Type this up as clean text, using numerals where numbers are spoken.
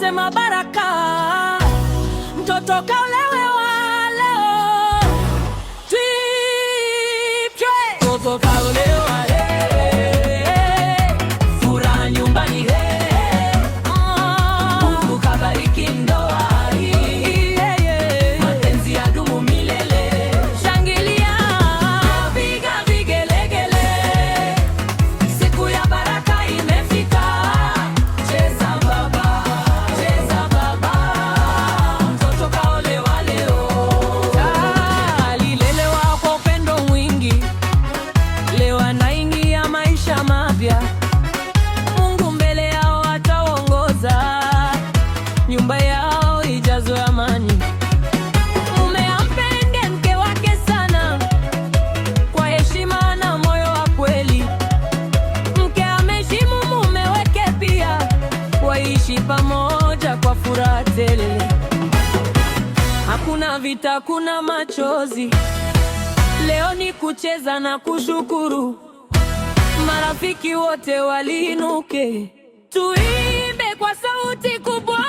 tunasema baraka. Mtoto kaolewa leo, mtoto kaolewa furaha nyumbani Mungu kabariki ndoa hii, mapenzi yadumu milele. Shangilia, piga vigelegele, siku ya baraka imefika. Cheza baba, mtoto kaolewa leo. Alilelewa kwa upendo mwingi, leo anaingia maisha mapya. Mungu mbele yao ataongoza, nyumba yao ijazwe amani. Mume ampende mke wake sana, kwa heshima na moyo wa kweli. Mke amheshimu mume wake pia, waishi pamoja kwa furaha tele. Hakuna vita, hakuna machozi, leo ni kucheza na kushukuru. Marafiki wote waliinuke, tuimbe kwa sauti kubwa.